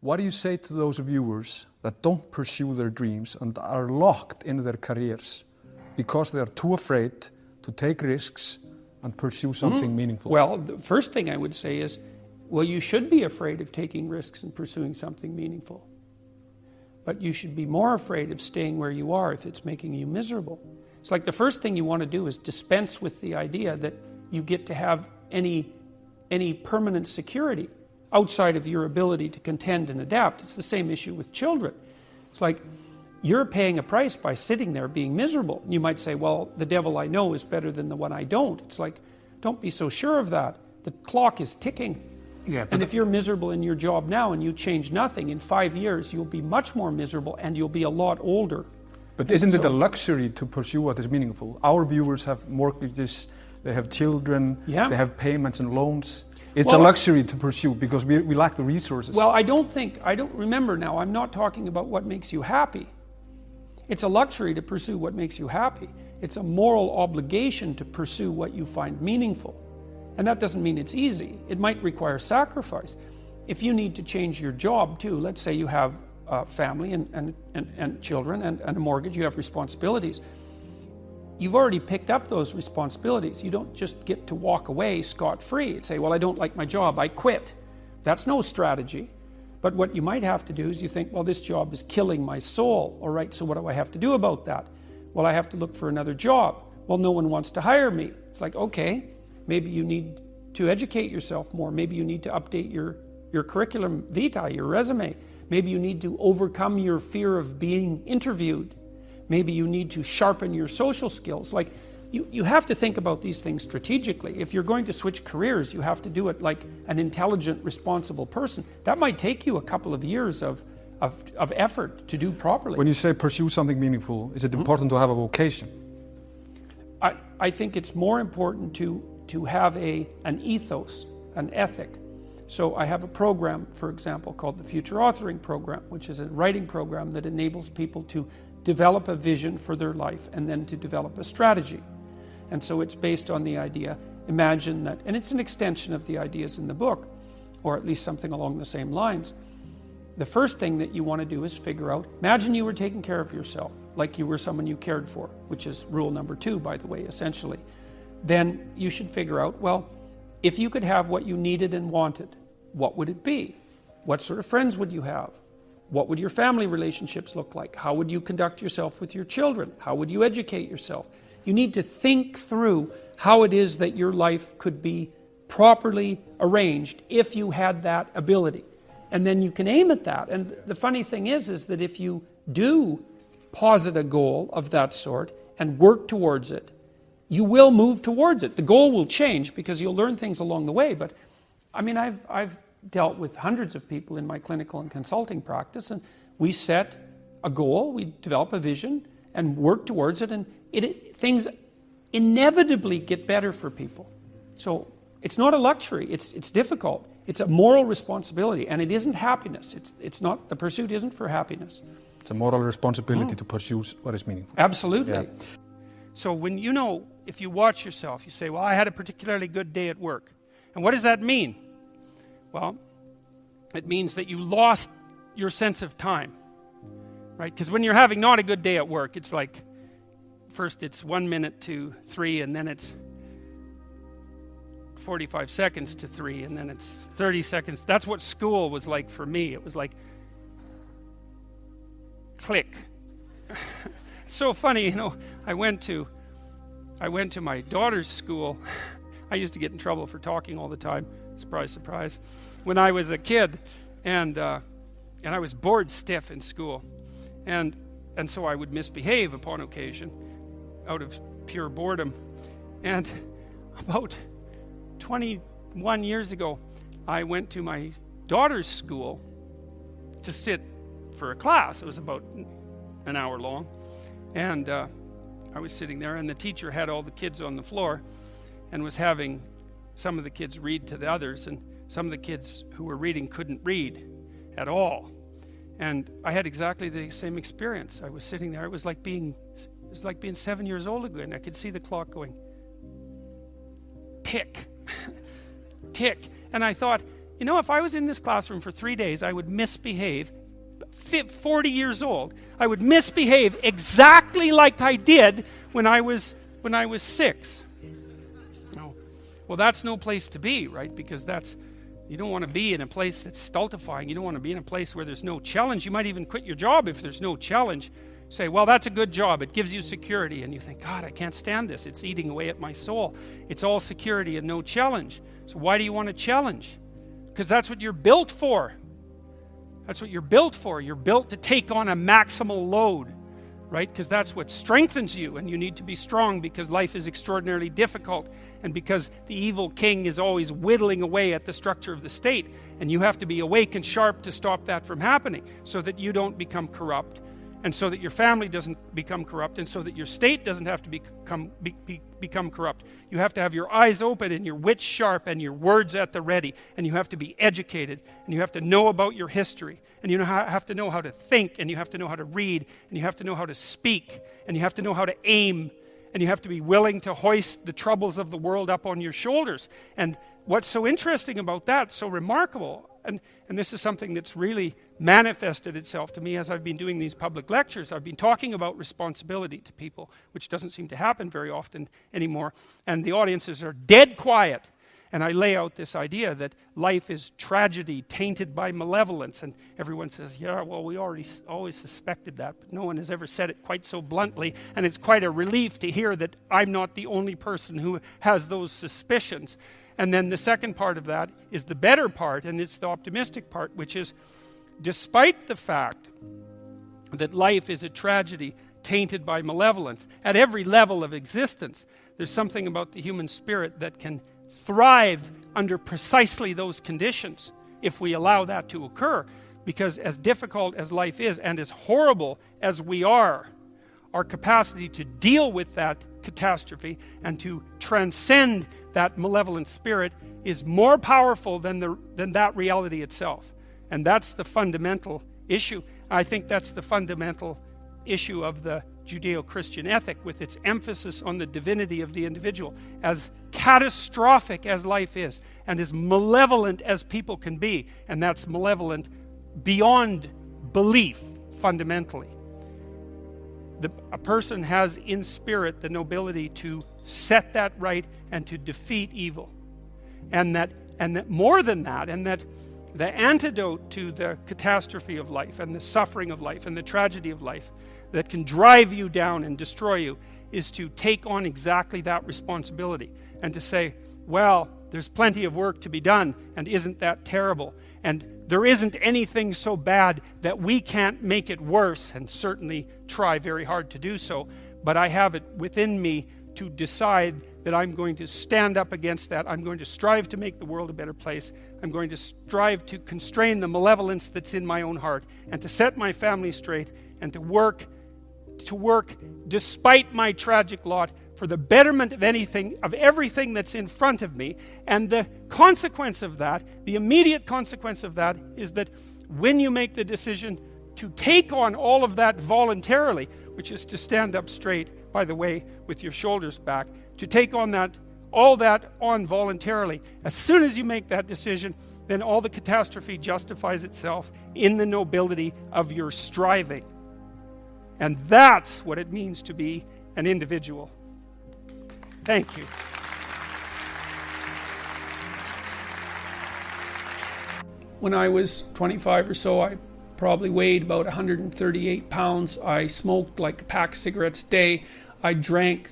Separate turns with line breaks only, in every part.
What do you say to those viewers that don't pursue their dreams and are locked in their careers because they are too afraid to take risks and pursue something meaningful?
Well, the first thing I would say is, well, you should be afraid of taking risks and pursuing something meaningful. But you should be more afraid of staying where you are if it's making you miserable. It's like the first thing you want to do is dispense with the idea that you get to have any permanent security outside of your ability to contend and adapt. It's the same issue with children. It's like you're paying a price by sitting there being miserable. And you might say, well, the devil I know is better than the one I don't. It's like, don't be so sure of that. The clock is ticking.
Yeah,
and if you're miserable in your job now and you change nothing, in 5 years you'll be much more miserable and you'll be a lot older.
But isn't it a luxury to pursue what is meaningful? Our viewers have mortgages, they have children, they have payments and loans. It's a luxury to pursue because we lack the resources.
Well, I don't remember now, I'm not talking about what makes you happy. It's a luxury to pursue what makes you happy. It's a moral obligation to pursue what you find meaningful. And that doesn't mean it's easy. It might require sacrifice. If you need to change your job too, let's say you have a family and children and a mortgage, you have responsibilities. You've already picked up those responsibilities. You don't just get to walk away scot-free and say, well, I don't like my job, I quit. That's no strategy. But what you might have to do is you think, well, this job is killing my soul. All right, so what do I have to do about that? Well, I have to look for another job. Well, no one wants to hire me. It's like, okay, maybe you need to educate yourself more. Maybe you need to update your curriculum vitae, your resume. Maybe you need to overcome your fear of being interviewed. Maybe you need to sharpen your social skills. Like, you have to think about these things strategically. If you're going to switch careers, you have to do it like an intelligent, responsible person. That might take you a couple of years of effort to do properly.
When you say pursue something meaningful, is it important to have a vocation?
I think it's more important to have an ethos, an ethic. So I have a program, for example, called the Future Authoring Program, which is a writing program that enables people to develop a vision for their life and then to develop a strategy. And so it's based on the idea, imagine that, and it's an extension of the ideas in the book, or at least something along the same lines. The first thing that you want to do is figure out, imagine you were taking care of yourself, like you were someone you cared for, which is rule number 2, by the way, essentially. Then you should figure out, well, if you could have what you needed and wanted, what would it be? What sort of friends would you have? What would your family relationships look like? How would you conduct yourself with your children? How would you educate yourself? You need to think through how it is that your life could be properly arranged if you had that ability. And then you can aim at that. And the funny thing is that if you do posit a goal of that sort and work towards it, you will move towards it. The goal will change because you'll learn things along the way. But I mean, I've dealt with hundreds of people in my clinical and consulting practice, and we set a goal, we develop a vision and work towards it, and things inevitably get better for people. So it's not a luxury, it's difficult. It's a moral responsibility, and it isn't happiness. It's not, the pursuit isn't for happiness.
It's a moral responsibility to pursue what is meaningful.
Absolutely.
Yeah.
So when if you watch yourself, you say, well, I had a particularly good day at work. And what does that mean? Well, it means that you lost your sense of time, right? Because when you're having not a good day at work, it's like, first it's 1 minute to 3, and then it's 45 seconds to 3, and then it's 30 seconds. That's what school was like for me. It was like, click. It's so funny, I went to my daughter's school. I used to get in trouble for talking all the time. Surprise, surprise. When I was a kid, and I was bored stiff in school, and so I would misbehave upon occasion, out of pure boredom. And about 21 years ago, I went to my daughter's school to sit for a class. It was about an hour long, and I was sitting there, and the teacher had all the kids on the floor and was having some of the kids read to the others, and some of the kids who were reading couldn't read at all. And I had exactly the same experience. I was sitting there. It was like being 7 years old again. I could see the clock going tick, tick. And I thought, you know, if I was in this classroom for 3 days, I would misbehave. 40 years old, I would misbehave exactly like I did when I was 6. No. Well, that's no place to be, right? Because you don't want to be in a place that's stultifying. You don't want to be in a place where there's no challenge. You might even quit your job if there's no challenge. Say, well, that's a good job. It gives you security. And you think, God, I can't stand this. It's eating away at my soul. It's all security and no challenge. So why do you want a challenge? Because that's what you're built for. That's what you're built for. You're built to take on a maximal load, right? Because that's what strengthens you, and you need to be strong because life is extraordinarily difficult, and because the evil king is always whittling away at the structure of the state, and you have to be awake and sharp to stop that from happening so that you don't become corrupt, and so that your family doesn't become corrupt, and so that your state doesn't have to become corrupt. You have to have your eyes open and your wits sharp and your words at the ready, and you have to be educated, and you have to know about your history, and you have to know how to think, and you have to know how to read, and you have to know how to speak, and you have to know how to aim, and you have to be willing to hoist the troubles of the world up on your shoulders. And what's so interesting about that, so remarkable, and this is something that's really manifested itself to me as I've been doing these public lectures. I've been talking about responsibility to people, which doesn't seem to happen very often anymore, and the audiences are dead quiet. And I lay out this idea that life is tragedy tainted by malevolence, and everyone says, yeah, well, we always suspected that, but no one has ever said it quite so bluntly, and it's quite a relief to hear that I'm not the only person who has those suspicions. And then the second part of that is the better part, and it's the optimistic part, which is, despite the fact that life is a tragedy tainted by malevolence, at every level of existence, there's something about the human spirit that can thrive under precisely those conditions if we allow that to occur. Because as difficult as life is, and as horrible as we are, our capacity to deal with that catastrophe and to transcend that malevolent spirit is more powerful than that reality itself. And that's the fundamental issue. I think that's the fundamental issue of the Judeo-Christian ethic, with its emphasis on the divinity of the individual. As catastrophic as life is, and as malevolent as people can be, and that's malevolent beyond belief, fundamentally. A person has in spirit the nobility to set that right and to defeat evil. And that more than that, and that the antidote to the catastrophe of life and the suffering of life and the tragedy of life that can drive you down and destroy you is to take on exactly that responsibility and to say, well, there's plenty of work to be done, and isn't that terrible? And there isn't anything so bad that we can't make it worse, and certainly try very hard to do so, but I have it within me to decide that I'm going to stand up against that. I'm going to strive to make the world a better place. I'm going to strive to constrain the malevolence that's in my own heart, and to set my family straight, and to work despite my tragic lot for the betterment of everything that's in front of me. And the consequence of that, the immediate consequence of that, is that when you make the decision to take on all of that voluntarily, which is to stand up straight, by the way, with your shoulders back, to take on all that on voluntarily, as soon as you make that decision, then all the catastrophe justifies itself in the nobility of your striving. And that's what it means to be an individual. Thank you. When I was 25 or so, I probably weighed about 138 pounds. I smoked like a pack of cigarettes a day. I drank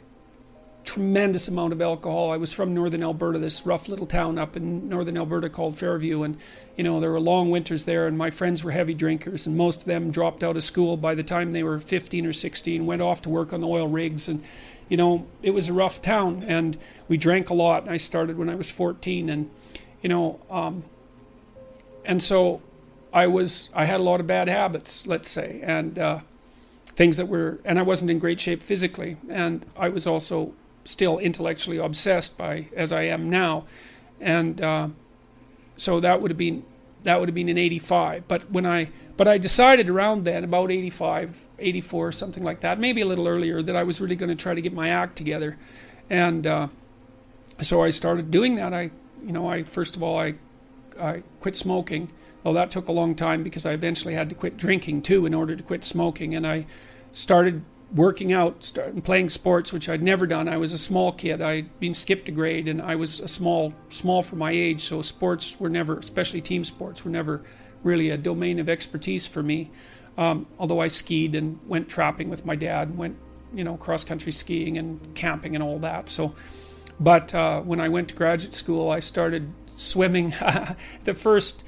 tremendous amount of alcohol. I was from northern Alberta, this rough little town up in northern Alberta called Fairview, and there were long winters there, and my friends were heavy drinkers, and most of them dropped out of school by the time they were 15 or 16, went off to work on the oil rigs, and it was a rough town, and we drank a lot. I started when I was 14, and and so I had a lot of bad habits, let's say, and things and I wasn't in great shape physically, and I was also still intellectually obsessed as I am now, and so that would have been in 85. But I decided around then, about 85, 84, something like that, maybe a little earlier, that I was really going to try to get my act together, and so I started doing that. First of all, I I quit smoking. Well, that took a long time because I eventually had to quit drinking too in order to quit smoking. And I started working out, started playing sports, which I'd never done. I was a small kid. I'd been skipped a grade, and I was a small for my age. So sports were never, especially team sports, were never really a domain of expertise for me. Although I skied and went trapping with my dad, went, cross-country skiing and camping and all that. So, but when I went to graduate school, I started swimming. The first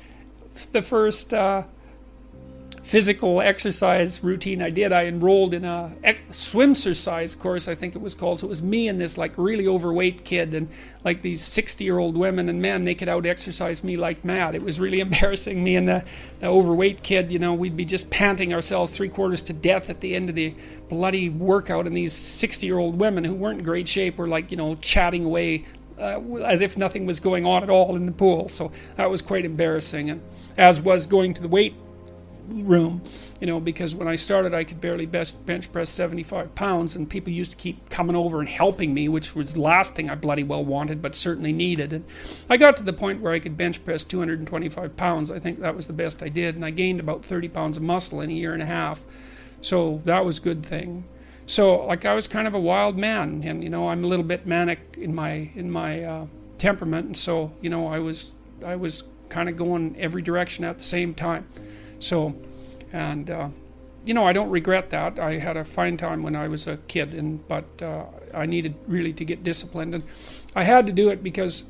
physical exercise routine I did, I enrolled in a swimsercise course, I think it was called. So it was me and this like really overweight kid, and like these 60-year-old women and men, they could out exercise me like mad. It was really embarrassing. Me and the overweight kid, we'd be just panting ourselves 3/4 to death at the end of the bloody workout, and these 60-year-old women who weren't in great shape were like, chatting away as if nothing was going on at all in the pool. So that was quite embarrassing, and as was going to the weight room, because when I started I could barely bench press 75 pounds, and people used to keep coming over and helping me, which was the last thing I bloody well wanted, but certainly needed. And I got to the point where I could bench press 225 pounds. I think that was the best I did, and I gained about 30 pounds of muscle in a year and a half. So that was a good thing. So like I was kind of a wild man, and I'm a little bit manic in my temperament, and so I was kind of going every direction at the same time. So, and I don't regret that. I had a fine time when I was a kid, but I needed really to get disciplined, and I had to do it because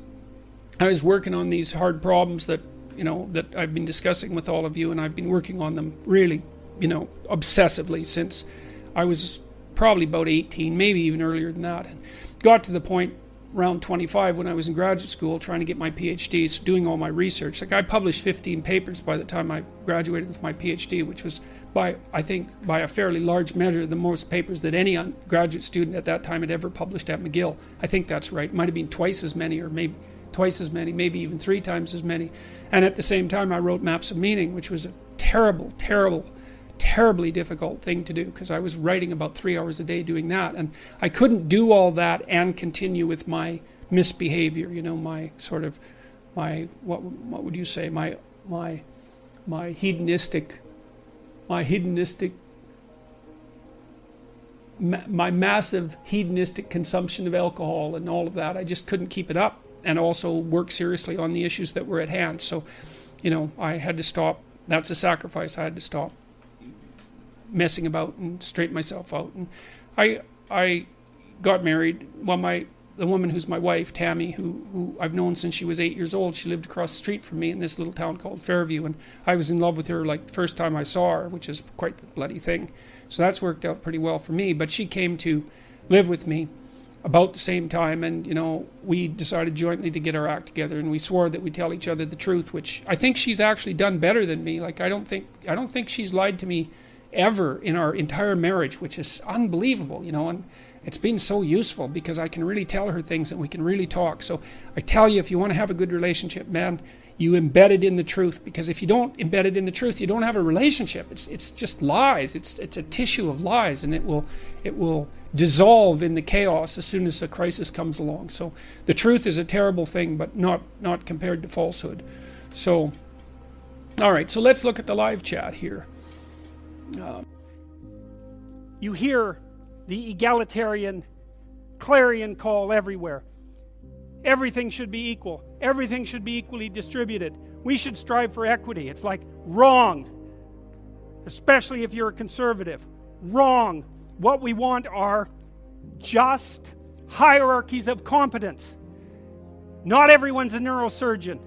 I was working on these hard problems that that I've been discussing with all of you, and I've been working on them really obsessively since I was probably about 18, maybe even earlier than that, and got to the point around 25 when I was in graduate school trying to get my PhD, so doing all my research. Like I published 15 papers by the time I graduated with my PhD, which was by a fairly large measure the most papers that any graduate student at that time had ever published at McGill. I think that's right. It might have been twice as many, or maybe twice as many, maybe even 3 times as many. And at the same time I wrote Maps of Meaning, which was a terribly difficult thing to do, because I was writing about 3 hours a day doing that, and I couldn't do all that and continue with my misbehavior, my sort of my what would you say, my hedonistic my massive hedonistic consumption of alcohol and all of that. I just couldn't keep it up, and also work seriously on the issues that were at hand. So I had to stop. That's a sacrifice. I had to stop messing about and straighten myself out. And I got married. Well, the woman who's my wife, Tammy, who I've known since she was 8 years old, she lived across the street from me in this little town called Fairview, and I was in love with her like the first time I saw her, which is quite the bloody thing. So that's worked out pretty well for me. But she came to live with me about the same time, and we decided jointly to get our act together, and we swore that we'd tell each other the truth, which I think she's actually done better than me. Like I don't think she's lied to me ever in our entire marriage, which is unbelievable, and it's been so useful because I can really tell her things and we can really talk. So I tell you, if you want to have a good relationship, man, you embed it in the truth, because if you don't embed it in the truth, you don't have a relationship. It's just lies. It's a tissue of lies, and it will dissolve in the chaos as soon as a crisis comes along. So the truth is a terrible thing, but not compared to falsehood. So all right, so let's look at the live chat here. You hear the egalitarian clarion call everywhere. Everything should be equal. Everything should be equally distributed. We should strive for equity. It's like wrong, especially if you're a conservative. Wrong. What we want are just hierarchies of competence. Not everyone's a neurosurgeon.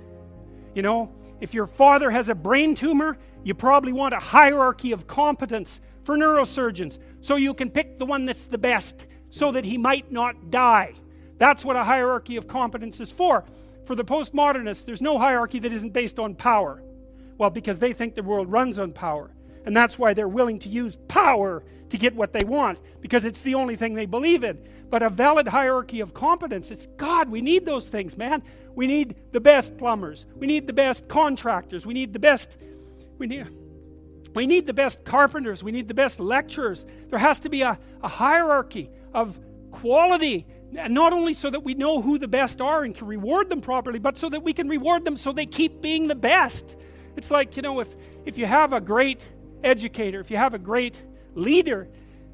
If your father has a brain tumor, you probably want a hierarchy of competence for neurosurgeons, so you can pick the one that's the best, so that he might not die. That's what a hierarchy of competence is for. For the postmodernists, there's no hierarchy that isn't based on power. Well, because they think the world runs on power. And that's why they're willing to use power to get what they want, because it's the only thing they believe in. But a valid hierarchy of competence, it's God, we need those things, man. We need the best plumbers. We need the best contractors. We need the best carpenters. We need the best lecturers. There has to be a hierarchy of quality
not only so that we know who the best are and can reward them properly, but so that we can reward them so they keep being the best. It's like, you know, if you have a great educator, if you have a great leader,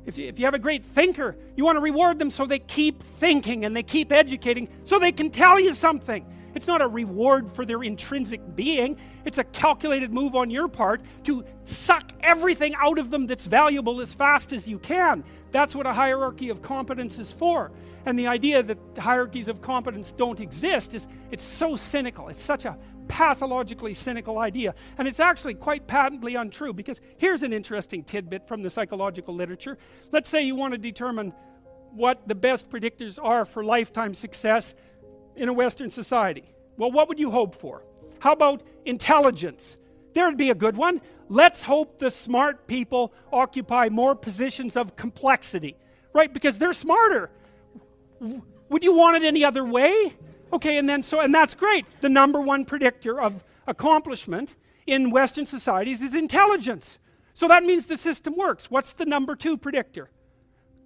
if you have a great thinker, you want to reward them so they keep thinking and they keep educating so they can tell you something. It's not a reward for their intrinsic being. It's a calculated move on your part to suck everything out of them that's valuable as fast as you can. That's what a hierarchy of competence is for. And the idea that hierarchies of competence don't exist it's so cynical. It's such a pathologically cynical idea. And it's actually quite patently untrue, because here's an interesting tidbit from the psychological literature. Let's say you want to determine what the best predictors are for lifetime success in a Western society. Well, what would you hope for? How about intelligence? There'd be a good one. Let's hope the smart people occupy more positions of complexity, right? Because they're smarter. Would you want it any other way? Okay, and that's great. The number one predictor of accomplishment in Western societies is intelligence. So that means the system works. What's the number two predictor?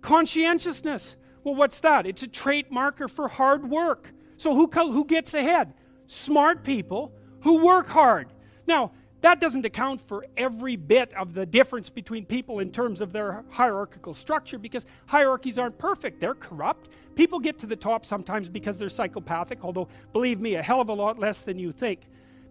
Conscientiousness. Well, what's that? It's a trait marker for hard work. So who gets ahead? Smart people who work hard. Now, that doesn't account for every bit of the difference between people in terms of their hierarchical structure, because hierarchies aren't perfect. They're corrupt. People get to the top sometimes because they're psychopathic, although, believe me, a hell of a lot less than you think.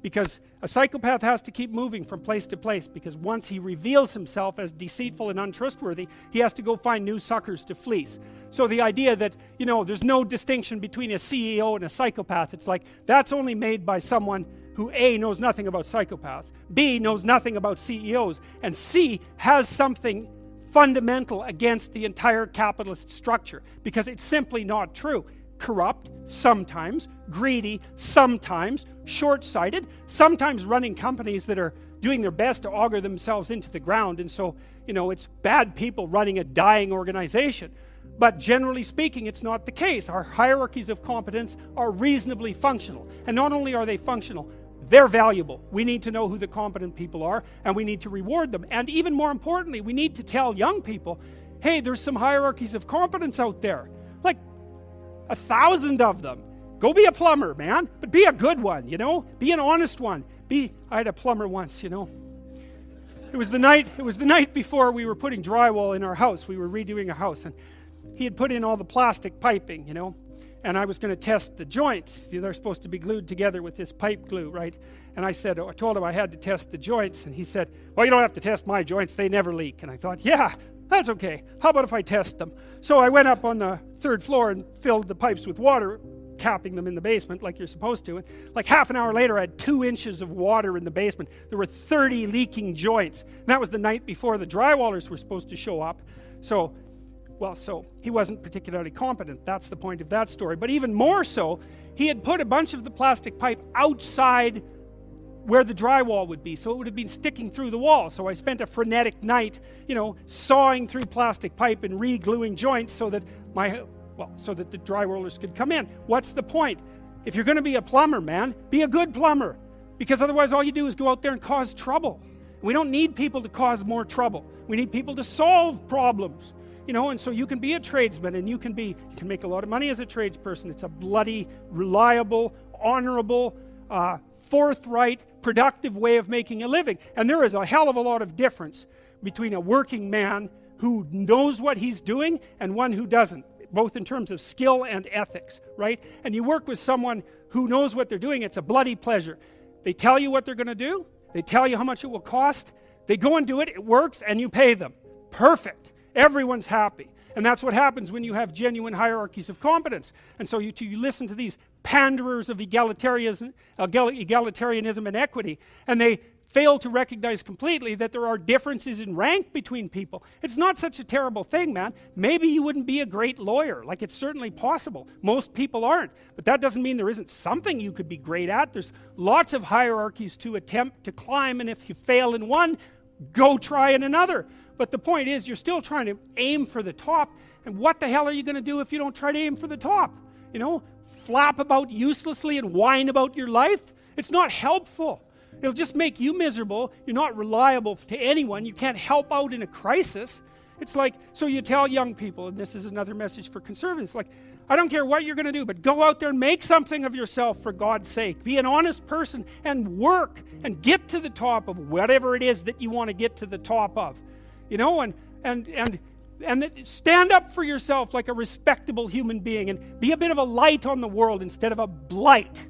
Because a psychopath has to keep moving from place to place, because once he reveals himself as deceitful and untrustworthy, he has to go find new suckers to fleece. So the idea that, you know, there's no distinction between a CEO and a psychopath, it's like, that's only made by someone who A, knows nothing about psychopaths, B, knows nothing about CEOs, and C, has something fundamental against the entire capitalist structure, because it's simply not true. Corrupt, sometimes, greedy, sometimes, short-sighted, sometimes running companies that are doing their best to auger themselves into the ground, and so, you know, it's bad people running a dying organization. But generally speaking, it's not the case. Our hierarchies of competence are reasonably functional, and not only are they functional, they're valuable. We need to know who the competent people are, and we need to reward them. And even more importantly, we need to tell young people, hey, there's some hierarchies of competence out there. Like 1,000 of them. Go be a plumber, man, but be a good one, you know? Be an honest one. I had a plumber once, you know. It was the night before we were putting drywall in our house. We were redoing a house, and he had put in all the plastic piping, you know, and I was going to test the joints. They're supposed to be glued together with this pipe glue, right? And I told him I had to test the joints, and he said, well, you don't have to test my joints, they never leak. And I thought, yeah, that's okay. How about if I test them? So I went up on the third floor and filled the pipes with water, capping them in the basement like you're supposed to. And like half an hour later, I had 2 inches of water in the basement. There were 30 leaking joints. And that was the night before the drywallers were supposed to show up. So he wasn't particularly competent. That's the point of that story. But even more so, he had put a bunch of the plastic pipe outside where the drywall would be, so it would have been sticking through the wall. So I spent a frenetic night, you know, sawing through plastic pipe and re-gluing joints so that the drywallers could come in. What's the point? If you're going to be a plumber, man, be a good plumber, because otherwise all you do is go out there and cause trouble. We don't need people to cause more trouble. We need people to solve problems. You know, and so you can be a tradesman, and you can make a lot of money as a tradesperson. It's a bloody, reliable, honorable, forthright, productive way of making a living. And there is a hell of a lot of difference between a working man who knows what he's doing and one who doesn't, both in terms of skill and ethics, right? And you work with someone who knows what they're doing, it's a bloody pleasure. They tell you what they're going to do, they tell you how much it will cost, they go and do it, it works, and you pay them. Perfect. Everyone's happy. And that's what happens when you have genuine hierarchies of competence. And so you listen to these panderers of egalitarianism and equity, and they fail to recognize completely that there are differences in rank between people. It's not such a terrible thing, man. Maybe you wouldn't be a great lawyer. Like, it's certainly possible. Most people aren't. But that doesn't mean there isn't something you could be great at. There's lots of hierarchies to attempt to climb, and if you fail in one, go try in another. But the point is, you're still trying to aim for the top, and what the hell are you going to do if you don't try to aim for the top? You know, flap about uselessly and whine about your life? It's not helpful. It'll just make you miserable. You're not reliable to anyone. You can't help out in a crisis. It's like, so you tell young people, and this is another message for conservatives, like, I don't care what you're going to do, but go out there and make something of yourself for God's sake. Be an honest person and work and get to the top of whatever it is that you want to get to the top of. You know, and stand up for yourself like a respectable human being and be a bit of a light on the world instead of a blight.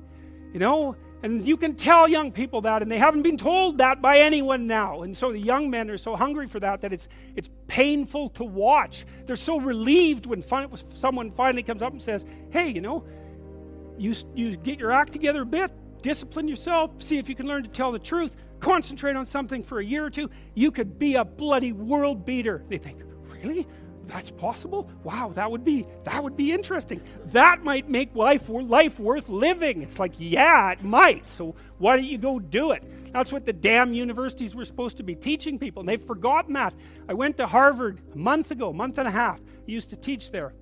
You know, and you can tell young people that, and they haven't been told that by anyone now. And so the young men are so hungry for that it's painful to watch. They're so relieved when someone finally comes up and says, hey, you know, you get your act together a bit, discipline yourself, see if you can learn to tell the truth, concentrate on something for a year or two, you could be a bloody world beater. They think, really? That's possible? Wow, that would be interesting. That might make life worth living. It's like, yeah, it might. So why don't you go do it? That's what the damn universities were supposed to be teaching people, and they've forgotten that. I went to Harvard a month and a half. I used to teach there.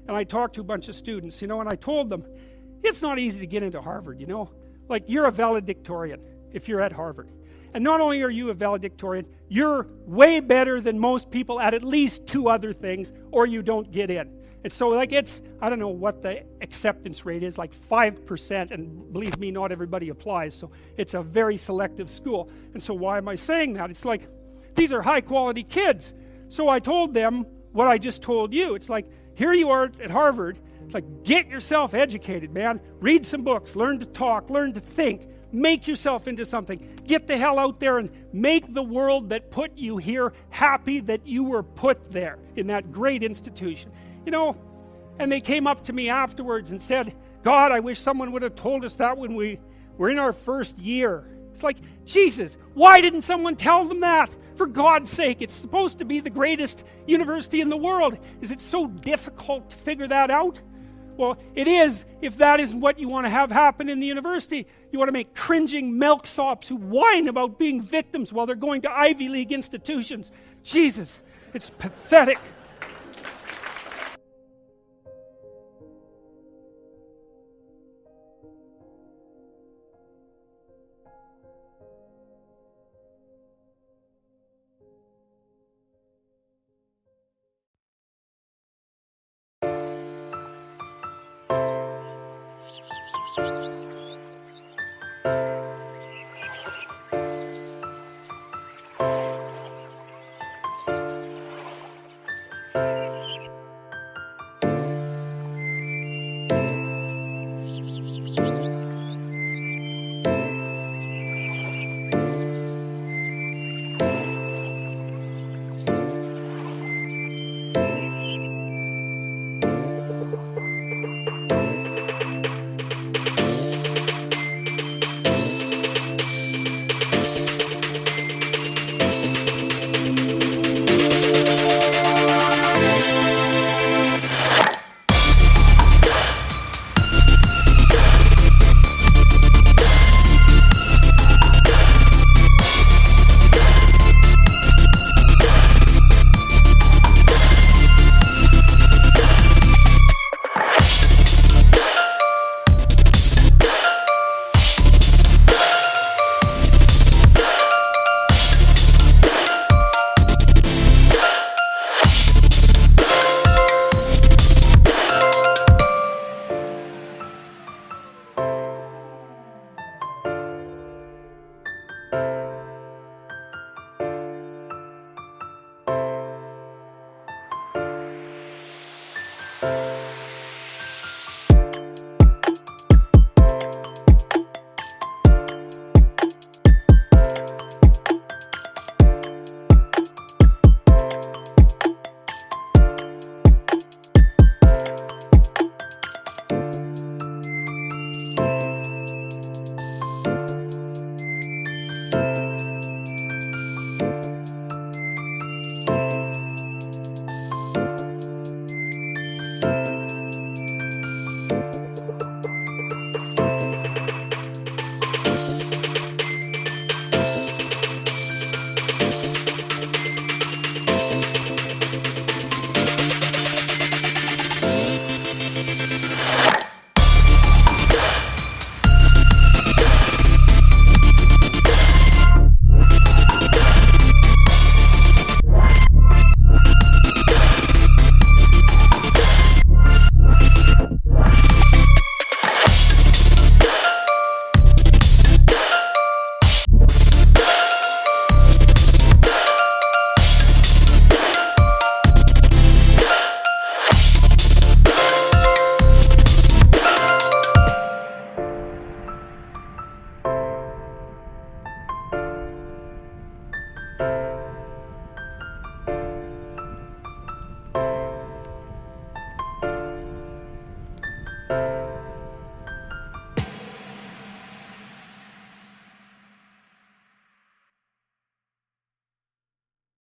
And I talked to a bunch of students, you know, and I told them, it's not easy to get into Harvard, you know. Like, you're a valedictorian if you're at Harvard. And not only are you a valedictorian, you're way better than most people at least 2 other things, or you don't get in. And so, like, I don't know what the acceptance rate is, like 5%, and believe me, not everybody applies, so it's a very selective school. And so why am I saying that? It's like, these are high-quality kids. So I told them what I just told you. It's like, here you are at Harvard. It's like, get yourself educated, man. Read some books, learn to talk, learn to think, make yourself into something. Get the hell out there and make the world that put you here happy that you were put there in that great institution. You know, and they came up to me afterwards and said, God, I wish someone would have told us that when we were in our first year. It's like, Jesus, why didn't someone tell them that? For God's sake, it's supposed to be the greatest university in the world. Is it so difficult to figure that out? Well, it is, if that isn't what you want to have happen in the university. You want to make cringing milksops who whine about being victims while they're going to Ivy League institutions. Jesus, it's pathetic.